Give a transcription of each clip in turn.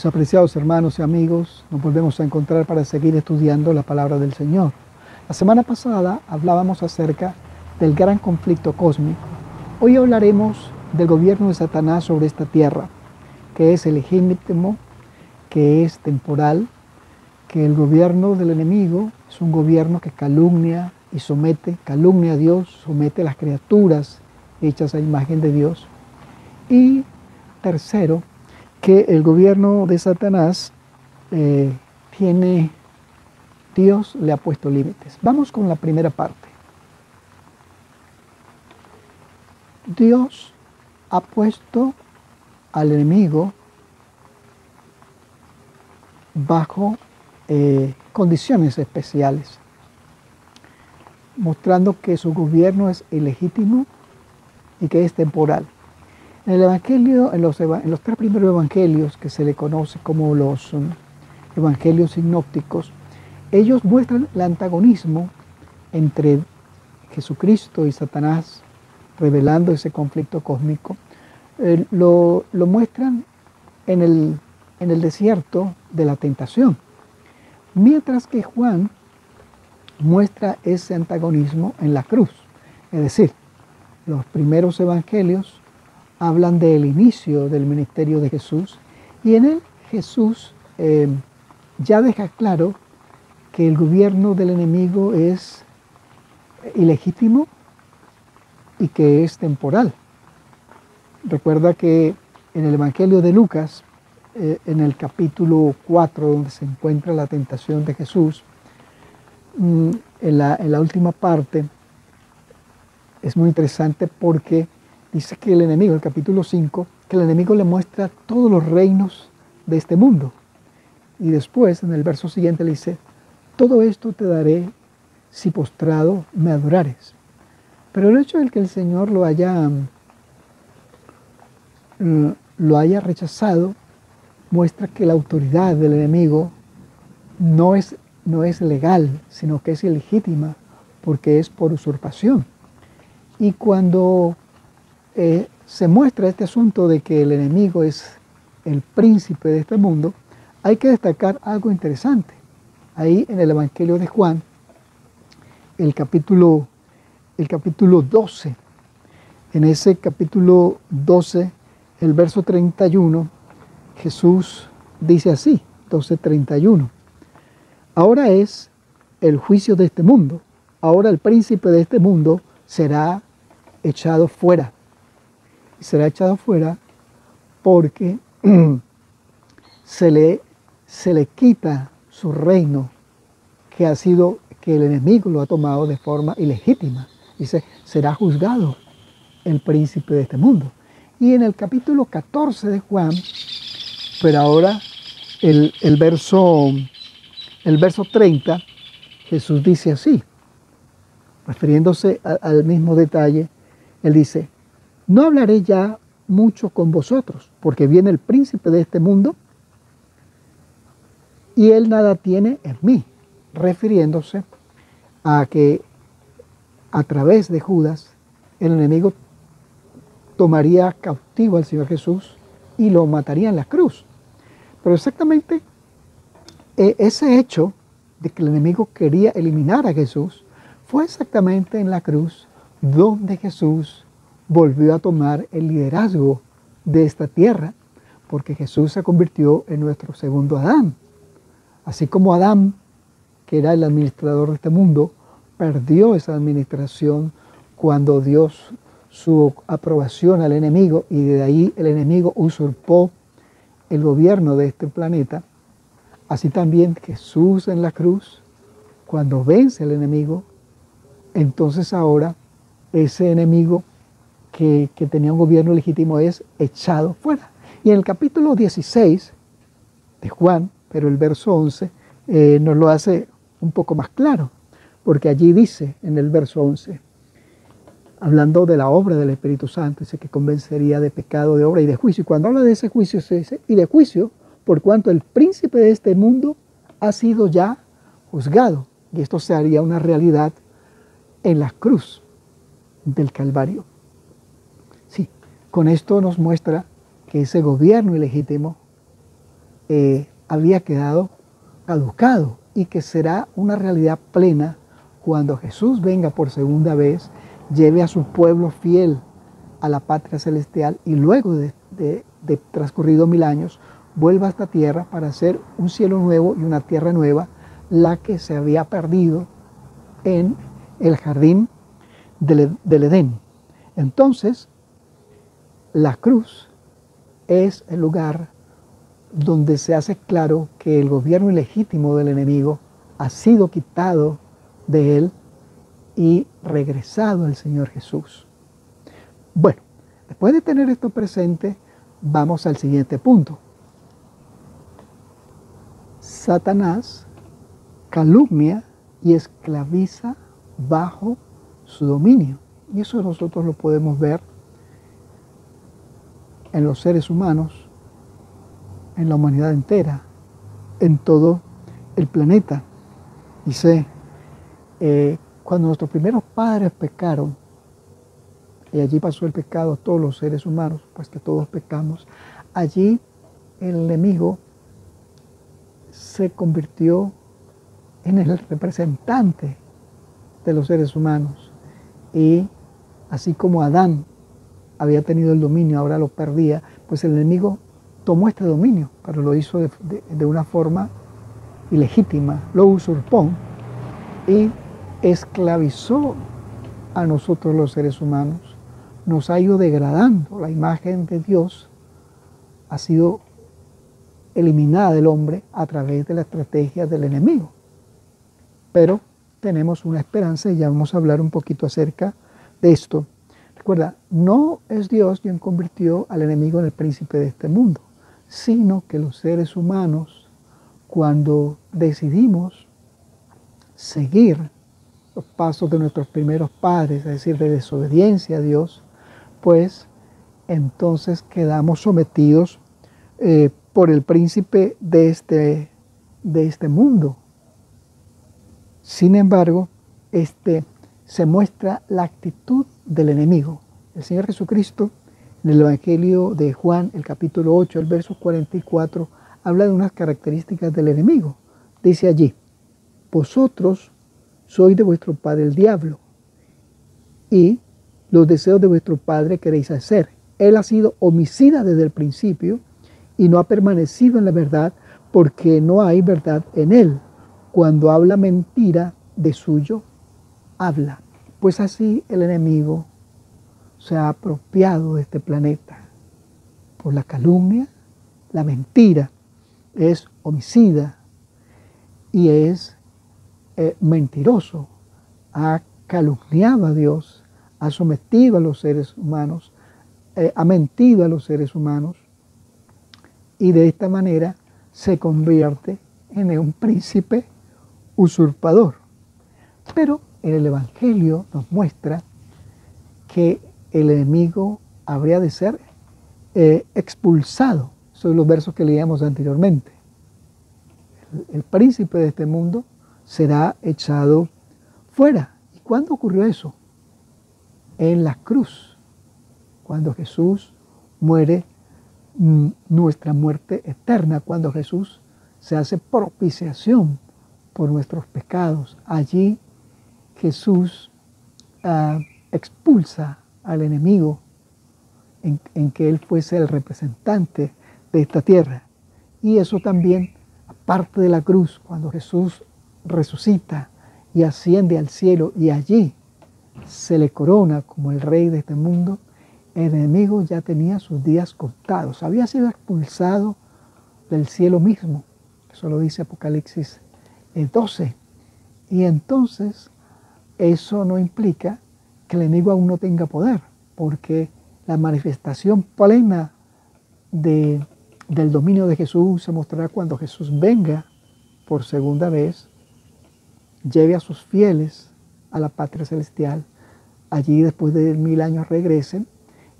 Mis apreciados hermanos y amigos, nos volvemos a encontrar para seguir estudiando la palabra del Señor. La semana pasada hablábamos acerca del gran conflicto cósmico. Hoy hablaremos del gobierno de Satanás sobre esta tierra, que es ilegítimo, que es temporal, que el gobierno del enemigo es un gobierno que calumnia a Dios, somete a las criaturas hechas a imagen de Dios. Y tercero, que el gobierno de Satanás Dios le ha puesto límites. Vamos con la primera parte. Dios ha puesto al enemigo bajo condiciones especiales, mostrando que su gobierno es ilegítimo y que es temporal. En el Evangelio, en los tres primeros evangelios, que se le conoce como los evangelios sinópticos, ellos muestran el antagonismo entre Jesucristo y Satanás, revelando ese conflicto cósmico. Lo muestran en el desierto de la tentación, mientras que Juan muestra ese antagonismo en la cruz. Es decir, los primeros evangelios hablan del inicio del ministerio de Jesús, y en él Jesús ya deja claro que el gobierno del enemigo es ilegítimo y que es temporal. Recuerda que en el Evangelio de Lucas, en el capítulo 4, donde se encuentra la tentación de Jesús, en la última parte, es muy interesante porque dice que el enemigo, el capítulo 5, que el enemigo le muestra todos los reinos de este mundo. Y después, en el verso siguiente, le dice: todo esto te daré si postrado me adorares. Pero el hecho de que el Señor lo haya rechazado muestra que la autoridad del enemigo no es legal, sino que es ilegítima, porque es por usurpación. Y cuando se muestra este asunto de que el enemigo es el príncipe de este mundo, hay que destacar algo interesante. Ahí en el Evangelio de Juan, el capítulo 12, en ese capítulo 12, el verso 31, Jesús dice así, 12:31, ahora es el juicio de este mundo, ahora el príncipe de este mundo será echado fuera. Y será echado fuera porque se le quita su reino, que el enemigo lo ha tomado de forma ilegítima. Dice, será juzgado el príncipe de este mundo. Y en el capítulo 14 de Juan, pero ahora el verso 30, Jesús dice así, refiriéndose al mismo detalle, él dice: no hablaré ya mucho con vosotros, porque viene el príncipe de este mundo y él nada tiene en mí, refiriéndose a que a través de Judas el enemigo tomaría cautivo al Señor Jesús y lo mataría en la cruz. Pero exactamente ese hecho de que el enemigo quería eliminar a Jesús fue exactamente en la cruz donde Jesús volvió a tomar el liderazgo de esta tierra, porque Jesús se convirtió en nuestro segundo Adán. Así como Adán, que era el administrador de este mundo, perdió esa administración cuando dio su aprobación al enemigo, y de ahí el enemigo usurpó el gobierno de este planeta, así también Jesús en la cruz, cuando vence al enemigo, entonces ahora ese enemigo que tenía un gobierno legítimo es echado fuera. Y en el capítulo 16 de Juan, pero el verso 11, nos lo hace un poco más claro, porque allí dice en el verso 11, hablando de la obra del Espíritu Santo, dice que convencería de pecado, de obra y de juicio. Y cuando habla de ese juicio, se dice, y de juicio, por cuanto el príncipe de este mundo ha sido ya juzgado. Y esto se haría una realidad en la cruz del Calvario. Sí, con esto nos muestra que ese gobierno ilegítimo había quedado caducado y que será una realidad plena cuando Jesús venga por segunda vez, lleve a su pueblo fiel a la patria celestial y luego de transcurridos 1000 años vuelva a esta tierra para hacer un cielo nuevo y una tierra nueva, la que se había perdido en el jardín del Edén. Entonces, la cruz es el lugar donde se hace claro que el gobierno ilegítimo del enemigo ha sido quitado de él y regresado al Señor Jesús. Bueno, después de tener esto presente, vamos al siguiente punto. Satanás calumnia y esclaviza bajo su dominio. Y eso nosotros lo podemos ver en los seres humanos, en la humanidad entera, en todo el planeta. Dice, cuando nuestros primeros padres pecaron, y allí pasó el pecado a todos los seres humanos, pues que todos pecamos, allí el enemigo se convirtió en el representante de los seres humanos. Y así como Adán había tenido el dominio, ahora lo perdía, pues el enemigo tomó este dominio, pero lo hizo de una forma ilegítima, lo usurpó y esclavizó a nosotros los seres humanos, nos ha ido degradando. La imagen de Dios ha sido eliminada del hombre a través de la estrategia del enemigo. Pero tenemos una esperanza y ya vamos a hablar un poquito acerca de esto. Recuerda, no es Dios quien convirtió al enemigo en el príncipe de este mundo, sino que los seres humanos, cuando decidimos seguir los pasos de nuestros primeros padres, es decir, de desobediencia a Dios, pues entonces quedamos sometidos por el príncipe de este mundo. Sin embargo, se muestra la actitud del enemigo. El Señor Jesucristo, en el Evangelio de Juan, el capítulo 8, el verso 44, habla de unas características del enemigo. Dice allí, vosotros sois de vuestro padre el diablo, y los deseos de vuestro padre queréis hacer. Él ha sido homicida desde el principio y no ha permanecido en la verdad, porque no hay verdad en él. Cuando habla mentira, de suyo habla. Pues así el enemigo se ha apropiado de este planeta por la calumnia, la mentira. Es homicida y es mentiroso. Ha calumniado a Dios, ha sometido a los seres humanos, ha mentido a los seres humanos y de esta manera se convierte en un príncipe usurpador. Pero en el Evangelio nos muestra que el enemigo habría de ser expulsado. Son los versos que leíamos anteriormente. El príncipe de este mundo será echado fuera. ¿Y cuándo ocurrió eso? En la cruz, cuando Jesús muere nuestra muerte eterna, cuando Jesús se hace propiciación por nuestros pecados. Allí Jesús expulsa al enemigo en que él fuese el representante de esta tierra. Y eso también, aparte de la cruz, cuando Jesús resucita y asciende al cielo y allí se le corona como el rey de este mundo, el enemigo ya tenía sus días contados, había sido expulsado del cielo mismo. Eso lo dice Apocalipsis 12. Y entonces eso no implica que el enemigo aún no tenga poder, porque la manifestación plena del dominio de Jesús se mostrará cuando Jesús venga por segunda vez, lleve a sus fieles a la patria celestial, allí después de 1000 años regresen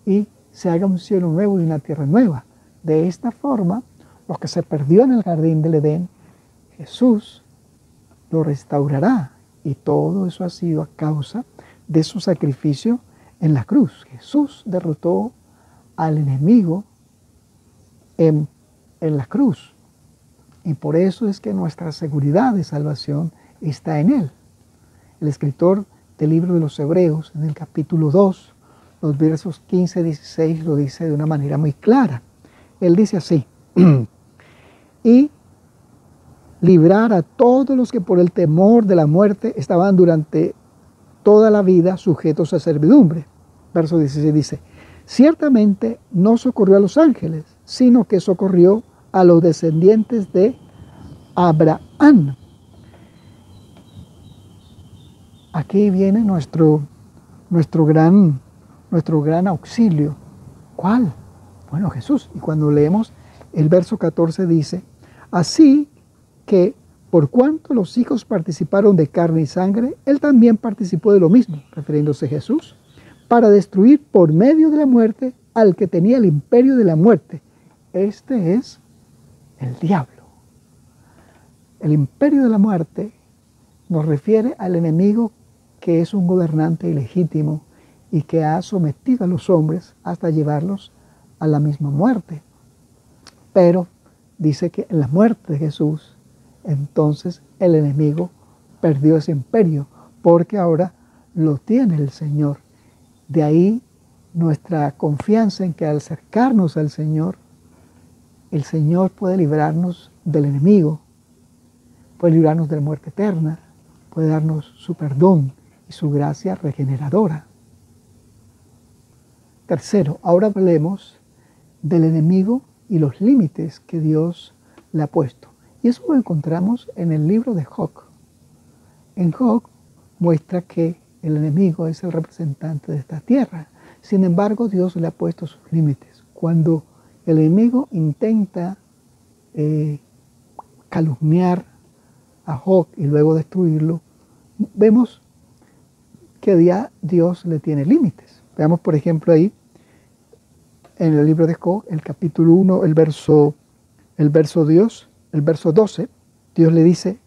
y se haga un cielo nuevo y una tierra nueva. De esta forma, lo que se perdió en el jardín del Edén, Jesús lo restaurará, y todo eso ha sido a causa de su sacrificio en la cruz. Jesús derrotó al enemigo en la cruz. Y por eso es que nuestra seguridad de salvación está en Él. El escritor del libro de los Hebreos, en el capítulo 2, los versos 15 y 16, lo dice de una manera muy clara. Él dice así, y librar a todos los que por el temor de la muerte estaban durante toda la vida sujetos a servidumbre. Verso 16 dice, ciertamente no socorrió a los ángeles, sino que socorrió a los descendientes de Abraham. Aquí viene nuestro gran auxilio. ¿Cuál? Bueno, Jesús. Y cuando leemos el verso 14 dice, así que por cuanto los hijos participaron de carne y sangre, Él también participó de lo mismo, refiriéndose a Jesús, para destruir por medio de la muerte al que tenía el imperio de la muerte. Este es el diablo. El imperio de la muerte nos refiere al enemigo que es un gobernante ilegítimo y que ha sometido a los hombres hasta llevarlos a la misma muerte. Pero dice que en la muerte de Jesús, entonces el enemigo perdió ese imperio, porque ahora lo tiene el Señor. De ahí nuestra confianza en que al acercarnos al Señor, el Señor puede librarnos del enemigo, puede librarnos de la muerte eterna, puede darnos su perdón y su gracia regeneradora. Tercero, ahora hablemos del enemigo y los límites que Dios le ha puesto. Y eso lo encontramos en el libro de Job. En Job muestra que el enemigo es el representante de esta tierra. Sin embargo, Dios le ha puesto sus límites. Cuando el enemigo intenta calumniar a Job y luego destruirlo, vemos que ya Dios le tiene límites. Veamos, por ejemplo, ahí en el libro de Job, el capítulo 1, el verso 12, Dios le dice,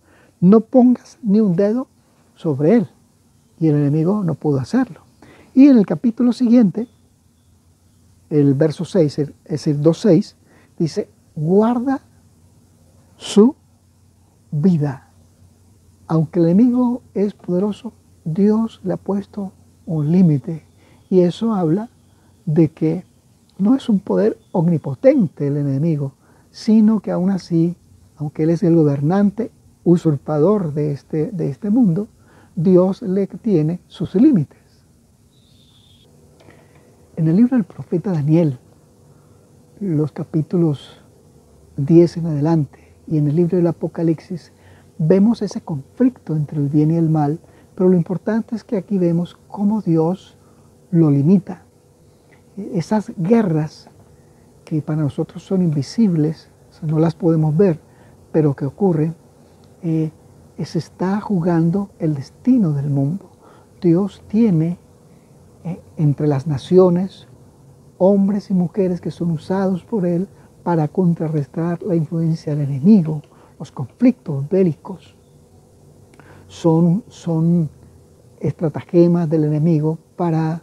no pongas ni un dedo sobre él. Y el enemigo no pudo hacerlo. Y en el capítulo siguiente, el verso 6, es decir, 2:6, dice, guarda su vida. Aunque el enemigo es poderoso, Dios le ha puesto un límite. Y eso habla de que no es un poder omnipotente el enemigo, sino que aún así, aunque él es el gobernante, usurpador de este mundo, Dios le tiene sus límites. En el libro del profeta Daniel, los capítulos 10 en adelante, y en el libro del Apocalipsis, vemos ese conflicto entre el bien y el mal, pero lo importante es que aquí vemos cómo Dios lo limita. Esas guerras que para nosotros son invisibles, o sea, no las podemos ver, pero que ocurren, se está jugando el destino del mundo. Dios tiene entre las naciones hombres y mujeres que son usados por Él para contrarrestar la influencia del enemigo. Los conflictos bélicos son estratagemas del enemigo para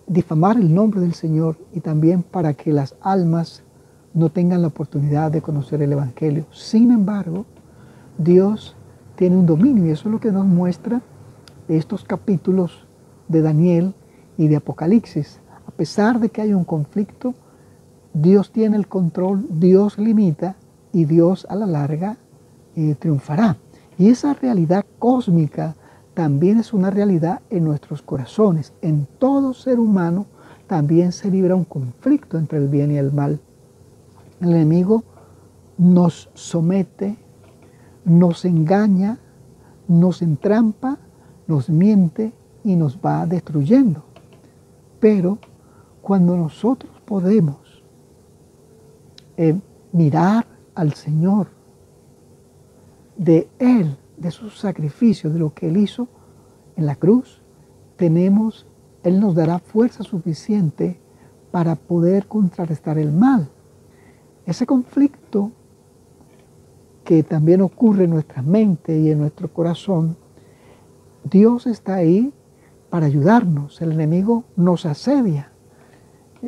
difamar el nombre del Señor y también para que las almas no tengan la oportunidad de conocer el Evangelio. Sin embargo, Dios tiene un dominio y eso es lo que nos muestra estos capítulos de Daniel y de Apocalipsis. A pesar de que hay un conflicto, Dios tiene el control, Dios limita y Dios a la larga triunfará. Y esa realidad cósmica también es una realidad en nuestros corazones. En todo ser humano también se libra un conflicto entre el bien y el mal. El enemigo nos somete, nos engaña, nos entrampa, nos miente y nos va destruyendo. Pero cuando nosotros podemos mirar al Señor, de Él, de su sacrificio, de lo que Él hizo en la cruz, Él nos dará fuerza suficiente para poder contrarrestar el mal. Ese conflicto que también ocurre en nuestra mente y en nuestro corazón, Dios está ahí para ayudarnos. El enemigo nos asedia.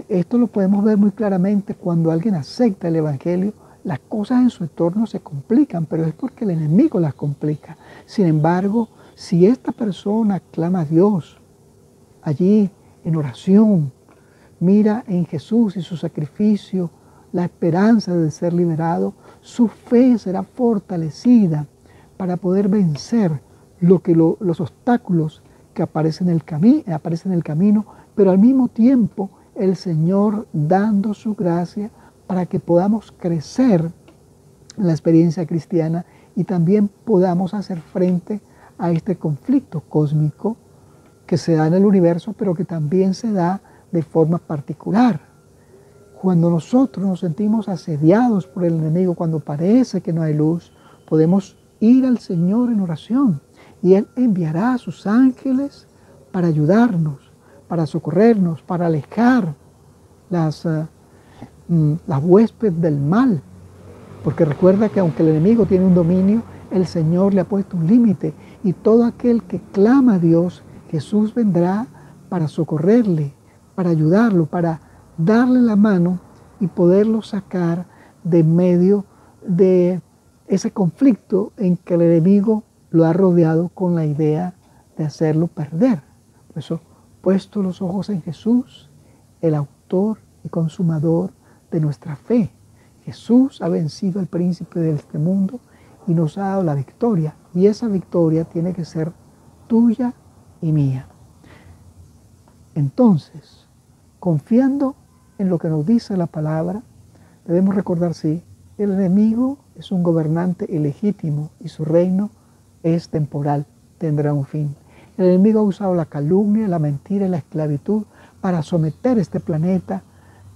Esto lo podemos ver muy claramente cuando alguien acepta el Evangelio las cosas en su entorno se complican, pero es porque el enemigo las complica. Sin embargo, si esta persona clama a Dios allí en oración, mira en Jesús y su sacrificio la esperanza de ser liberado, su fe será fortalecida para poder vencer los obstáculos que aparecen en el camino, pero al mismo tiempo el Señor dando su gracia para que podamos crecer en la experiencia cristiana y también podamos hacer frente a este conflicto cósmico que se da en el universo, pero que también se da de forma particular. Cuando nosotros nos sentimos asediados por el enemigo, cuando parece que no hay luz, podemos ir al Señor en oración y Él enviará a sus ángeles para ayudarnos, para socorrernos, para alejar las huestes del mal. Porque recuerda que aunque el enemigo tiene un dominio, el Señor le ha puesto un límite y todo aquel que clama a Dios, Jesús vendrá para socorrerle, para ayudarlo, para darle la mano y poderlo sacar de medio de ese conflicto en que el enemigo lo ha rodeado con la idea de hacerlo perder. Por eso, puesto los ojos en Jesús, el autor y consumador de nuestra fe. Jesús ha vencido al príncipe de este mundo y nos ha dado la victoria. Y esa victoria tiene que ser tuya y mía. Entonces, confiando en lo que nos dice la palabra, debemos recordar, sí, el enemigo es un gobernante ilegítimo y su reino es temporal, tendrá un fin. El enemigo ha usado la calumnia, la mentira y la esclavitud para someter este planeta,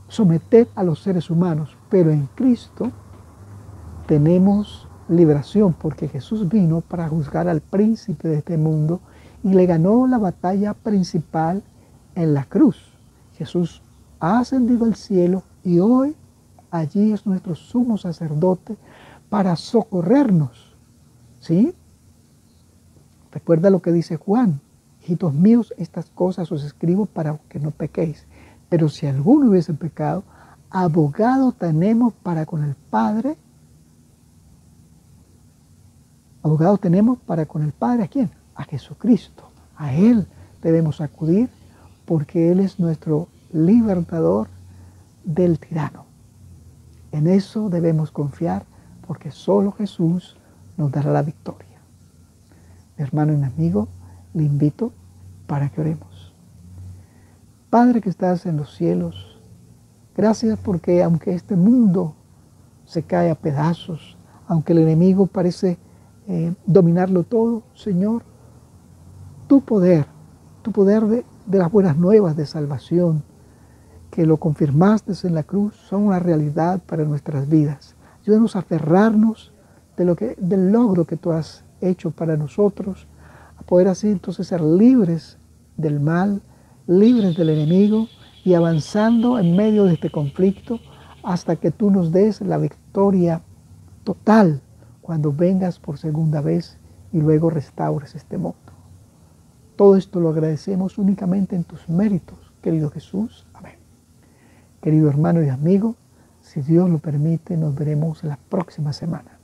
someter a los seres humanos, pero en Cristo tenemos liberación porque Jesús vino para juzgar al príncipe de este mundo y le ganó la batalla principal en la cruz. Jesús ha ascendido al cielo y hoy allí es nuestro sumo sacerdote para socorrernos. ¿Sí? Recuerda lo que dice Juan: hijitos míos, estas cosas os escribo para que no pequéis. Pero si alguno hubiese pecado, abogado tenemos para con el Padre. Abogado tenemos para con el Padre, ¿a quién? A Jesucristo. A Él debemos acudir porque Él es nuestro libertador del tirano. En eso debemos confiar porque solo Jesús nos dará la victoria. Mi hermano y mi amigo, le invito para que oremos. Padre que estás en los cielos, gracias porque aunque este mundo se cae a pedazos, aunque el enemigo parece dominarlo todo, Señor, tu poder de las buenas nuevas de salvación, que lo confirmaste en la cruz, son una realidad para nuestras vidas. Ayúdanos a aferrarnos del logro que tú has hecho para nosotros, a poder así entonces ser libres del mal, libres del enemigo y avanzando en medio de este conflicto hasta que tú nos des la victoria total cuando vengas por segunda vez y luego restaures este mundo. Todo esto lo agradecemos únicamente en tus méritos, querido Jesús. Amén. Querido hermano y amigo, si Dios lo permite, nos veremos la próxima semana.